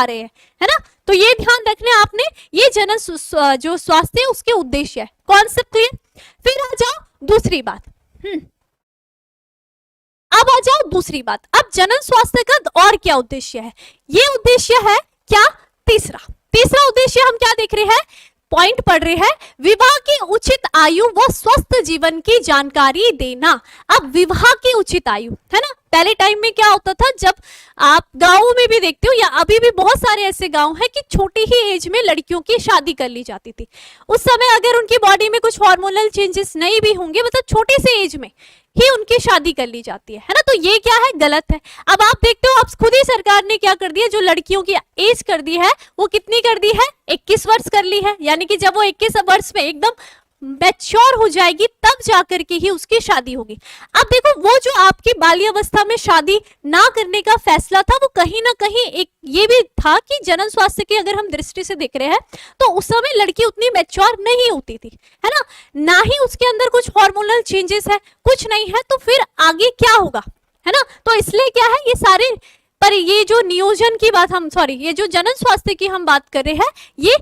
रहे हैं, है ना। तो ये ध्यान रखना आपने, ये जनन जो स्वास्थ्य है उसके उद्देश्य है। Concept clear. फिर आ जाओ दूसरी बात, अब आ जाओ दूसरी बात। अब जनन स्वास्थ्य का और क्या उद्देश्य है, ये उद्देश्य है क्या, तीसरा उद्देश्य हम क्या देख रहे हैं, पॉइंट पढ़ रहे हैं, विवाह की उचित आयु व स्वस्थ जीवन की जानकारी देना। अब विवाह की उचित आयु, है ना। पहले टाइम में क्या होता था, जब आप गांवों में भी देखते हो या अभी भी बहुत सारे ऐसे गांव हैं कि छोटी ही एज में लड़कियों की शादी कर ली जाती थी। उस समय अगर उनकी बॉडी में कुछ हार्मोनल चेंजेस नहीं भी होंगे, मतलब छोटी सी एज में ही उनकी शादी कर ली जाती है ना। तो ये क्या है, गलत है। अब आप देखते हो, अब खुद ही सरकार ने क्या कर दिया, जो लड़कियों की एज कर दी है वो कितनी कर दी है, 21 वर्ष कर ली है। यानी कि जब वो 21 वर्ष में एकदम मैच्योर हो जाएगी तब जाकर के ही उसकी शादी होगी। अब देखो, वो जो आपकी बाल्यावस्था में शादी ना करने का फैसला था, वो कहीं ना कहीं एक ये भी था कि जनन स्वास्थ्य की अगर हम दृष्टि से देख रहे हैं तो उस समय लड़की उतनी मैच्योर नहीं होती थी, है ना ही उसके अंदर कुछ हार्मोनल चेंजेस है, कुछ नहीं है, तो फिर आगे क्या होगा, है ना। तो इसलिए क्या है, ये सारे पर ये जो नियोजन की बात ये जो जनन स्वास्थ्य की हम बात कर रहे हैं, ये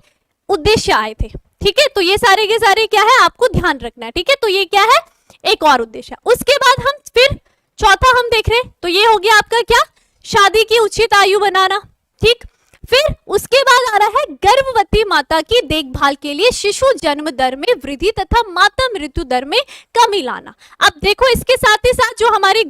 उद्देश्य आए थे, ठीक है। तो ये सारे के सारे क्या है, आपको ध्यान रखना है, ठीक है। तो ये क्या है, एक और उद्देश्य। उसके बाद हम फिर चौथा हम देख रहे हैं, तो ये हो गया आपका क्या, शादी की उचित आयु बनाना, ठीक। फिर उसके बाद आ रहा है गर्भवती माता की देखभाल के लिए शिशु जन्म दर में वृद्धि तथा माता मृत्यु दर में कमी लाना। अब देखो, इसके साथ ही साथ जो हमारी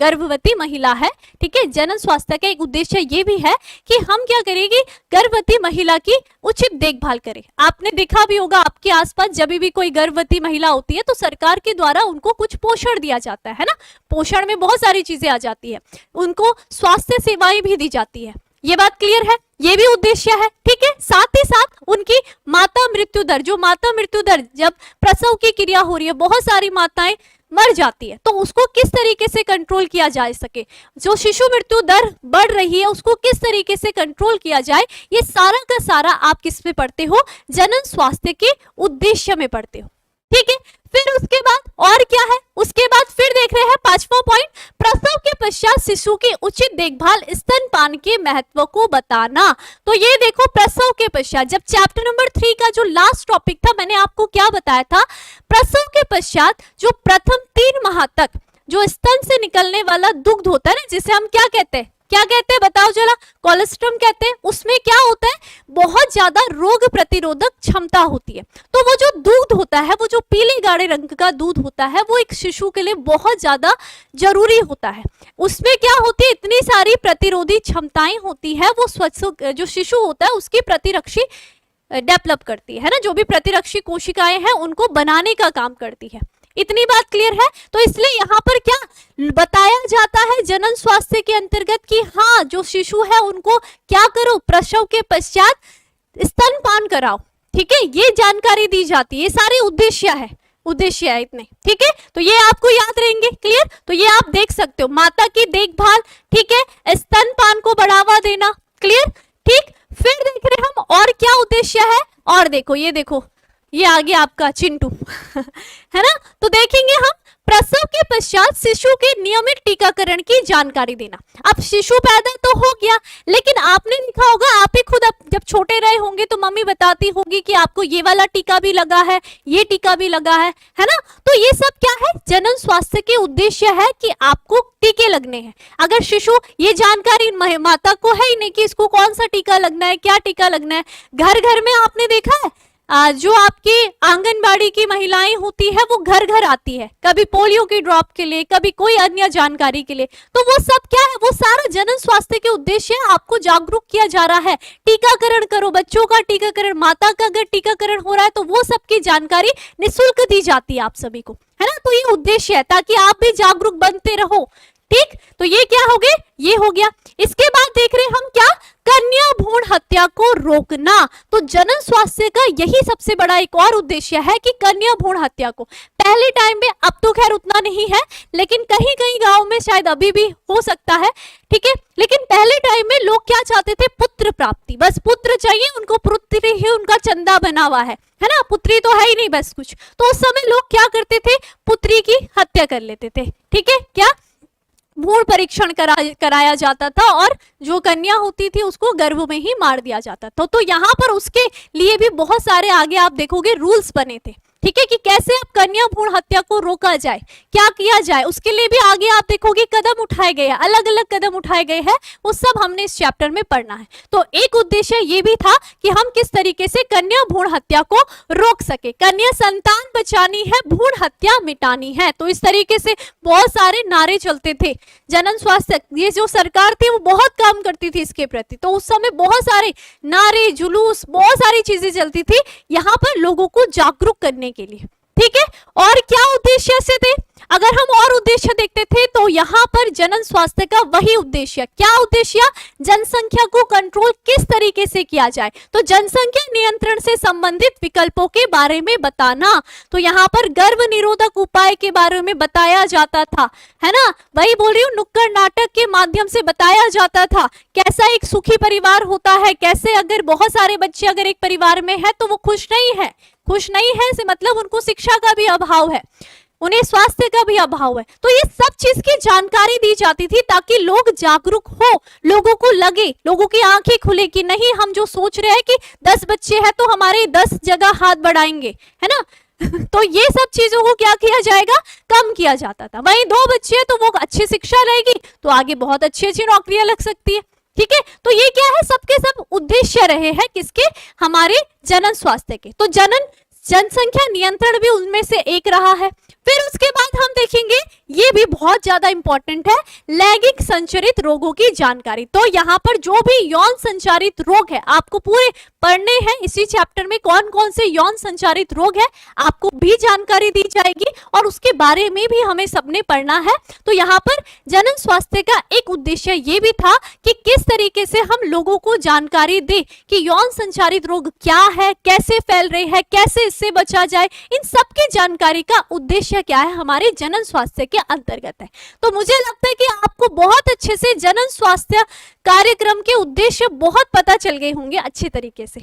गर्भवती महिला है, ठीक है, जनन स्वास्थ्य का एक उद्देश्य ये भी है कि हम क्या करेंगे, गर्भवती महिला की उचित देखभाल करें। आपने देखा भी होगा आपके आसपास जब भी कोई गर्भवती महिला होती है तो सरकार के द्वारा उनको कुछ पोषण दिया जाता है ना। पोषण में बहुत सारी चीजें आ जाती है, उनको स्वास्थ्य सेवाएं भी दी जाती है। ये बात क्लियर है, ये भी उद्देश्य है, ठीक है। साथ ही साथ उनकी माता मृत्यु दर, जो माता मृत्यु दर जब प्रसव की क्रिया हो रही है, बहुत सारी माताएं मर जाती है, तो उसको किस तरीके से कंट्रोल किया जा सके, जो शिशु मृत्यु दर बढ़ रही है उसको किस तरीके से कंट्रोल किया जाए, ये सारा का सारा आप किस में पढ़ते हो, जनन स्वास्थ्य के उद्देश्य में पढ़ते हो, ठीक है। फिर उसके बाद और क्या है, उसके बाद फिर देख रहे हैं पांचवा पॉइंट, प्रसव के पश्चात शिशु की उचित देखभाल, स्तनपान के महत्व को बताना। तो ये देखो, प्रसव के पश्चात, जब चैप्टर नंबर 3 का जो लास्ट टॉपिक था, मैंने आपको क्या बताया था, प्रसव के पश्चात जो प्रथम 3 माह तक जो स्तन से निकलने वाला दुग्ध होता है ना, जिसे हम क्या कहते हैं बताओ जरा, कोलेस्ट्रम कहते हैं, उसमें क्या होता है, बहुत ज्यादा रोग प्रतिरोधक क्षमता होती है। तो वो जो दूध होता है, वो जो पीले गाढ़े रंग का दूध होता है, वो एक शिशु के लिए बहुत ज्यादा जरूरी होता है। उसमें क्या होती है, इतनी सारी प्रतिरोधी क्षमताएं होती है, वो जो शिशु होता है उसकी प्रतिरक्षी डेवलप करती है ना, जो भी प्रतिरक्षी कोशिकाएं हैं उनको बनाने का काम करती है। इतनी बात क्लियर है। तो इसलिए यहाँ पर क्या बताया जाता है जनन स्वास्थ्य के अंतर्गत कि हाँ जो शिशु है उनको क्या करो, प्रसव के पश्चात स्तनपान कराओ। ठीक है, ये जानकारी दी जाती है, ये सारे उद्देश्य है इतने। ठीक है, तो ये आपको याद रहेंगे। क्लियर, तो ये आप देख सकते हो, माता की देखभाल, ठीक है, स्तनपान को बढ़ावा देना। क्लियर, ठीक। फिर देख रहे हम और क्या उद्देश्य है, और देखो ये देखो ये आ गया आपका चिंटू है ना। तो देखेंगे हम प्रसव के पश्चात शिशु के नियमित टीकाकरण की जानकारी देना। अब शिशु पैदा तो हो गया, लेकिन आपने लिखा होगा, आप ही खुद जब छोटे रहे होंगे तो मम्मी बताती होगी कि आपको ये वाला टीका भी लगा है, ये टीका भी लगा है ना। तो ये सब क्या है, जनन स्वास्थ्य के उद्देश्य है कि आपको टीके लगने हैं। अगर शिशु ये जानकारी माता को है ही नहीं कि इसको कौन सा टीका लगना है, क्या टीका लगना है। घर घर में आपने देखा है जो आपकी आंगनबाड़ी की महिलाएं होती है वो घर घर आती है, कभी पोलियो की ड्रॉप के लिए, कभी कोई अन्य जानकारी के लिए। तो वो सब क्या है, वो सारा जनन स्वास्थ्य के उद्देश्य है, आपको जागरूक किया जा रहा है। टीकाकरण करो, बच्चों का टीकाकरण, माता का अगर टीकाकरण हो रहा है तो वो सबकी जानकारी निःशुल्क दी जाती है आप सभी को, है ना। तो ये उद्देश्य है ताकि आप भी जागरूक बनते रहो। ठीक, तो ये क्या हो गए, ये हो गया। इसके बाद देख रहे हम क्या, कन्या भ्रूण हत्या को रोकना। तो जनन स्वास्थ्य का यही सबसे बड़ा एक और उद्देश्य है कि कन्या भ्रूण हत्या को, पहले टाइम में, अब तो खैर उतना नहीं है, लेकिन कहीं कहीं गांव में शायद अभी भी हो सकता है। ठीक है, लेकिन पहले टाइम में लोग क्या चाहते थे, पुत्र प्राप्ति, बस पुत्र चाहिए उनको, पुत्र ही उनका चंदा बना हुआ है ना, पुत्री तो है ही नहीं बस कुछ। तो उस समय लोग क्या करते थे, पुत्री की हत्या कर लेते थे। ठीक है, क्या भ्रूण परीक्षण कराया जाता था और जो कन्या होती थी उसको गर्भ में ही मार दिया जाता था। तो यहाँ पर उसके लिए भी बहुत सारे आगे आप देखोगे रूल्स बने थे। ठीक है, कि कैसे अब कन्या भ्रूण हत्या को रोका जाए, क्या किया जाए, उसके लिए भी आगे आप देखोगे कदम उठाए गए हैं, अलग अलग कदम उठाए गए हैं, वो सब हमने इस चैप्टर में पढ़ना है। तो एक उद्देश्य ये भी था कि हम किस तरीके से कन्या भ्रूण हत्या को रोक सके, कन्या संतान बचानी है, भ्रूण हत्या मिटानी है। तो इस तरीके से बहुत सारे नारे चलते थे। जनन स्वास्थ्य, ये जो सरकार थी वो बहुत काम करती थी इसके प्रति, तो उस समय बहुत सारे नारे, जुलूस, बहुत सारी चीजें चलती थी यहाँ पर लोगों को जागरूक करने के लिए। ठीक है, और क्या उद्देश्य से थे, अगर हम और उद्देश्य देखते थे तो यहाँ पर जनन स्वास्थ्य का वही उद्देश्य, क्या उद्देश्य, जनसंख्या को कंट्रोल किस तरीके से किया जाए, तो जनसंख्या नियंत्रण से संबंधित विकल्पों के बारे में बताना। तो यहाँ पर गर्भ निरोधक उपाय के बारे में बताया जाता था, है ना, वही बोल रही हूँ, नुक्कड़ नाटक के माध्यम से बताया जाता था कैसा एक सुखी परिवार होता है, कैसे अगर बहुत सारे बच्चे अगर एक परिवार में है तो वो खुश नहीं है से मतलब उनको शिक्षा का भी अभाव है, उन्हें स्वास्थ्य का भी अभाव है। तो ये सब चीज की जानकारी दी जाती थी ताकि लोग जागरूक हो, लोगों को लगे, लोगों की आंखें खुले कि नहीं, हम जो सोच रहे हैं कि 10 बच्चे हैं तो हमारे 10 जगह हाथ बढ़ाएंगे, है ना तो ये सब चीजों को क्या किया जाएगा, कम किया जाता था। वहीं 2 बच्चे हैं तो वो अच्छी शिक्षा रहेगी तो आगे बहुत अच्छी नौकरियां लग सकती है। ठीक है, तो ये क्या है, सबके सब उद्देश्य रहे हैं किसके, हमारे जनन स्वास्थ्य के। तो जनसंख्या नियंत्रण भी उनमें से एक रहा है। फिर उसके बाद हम देखेंगे, ये भी बहुत ज्यादा इंपॉर्टेंट है, लैंगिक संचारित रोगों की जानकारी। तो यहाँ पर जो भी यौन संचारित रोग है आपको पूरे पढ़ने हैं इसी चैप्टर में, कौन कौन से यौन संचारित रोग है आपको भी जानकारी दी जाएगी और उसके बारे में भी हमें सबने पढ़ना है। तो यहाँ पर जनन स्वास्थ्य का एक उद्देश्य ये भी था कि किस तरीके से हम लोगों को जानकारी दे कि यौन संचारित रोग क्या है, कैसे फैल रहे हैं, कैसे इससे बचा जाए, इन सब की जानकारी का उद्देश्य क्या है हमारे जनन स्वास्थ्य के अंतर्गत है। तो मुझे लगता है कि आपको बहुत अच्छे से जनन स्वास्थ्य कार्यक्रम के उद्देश्य बहुत पता चल गए होंगे अच्छे तरीके से।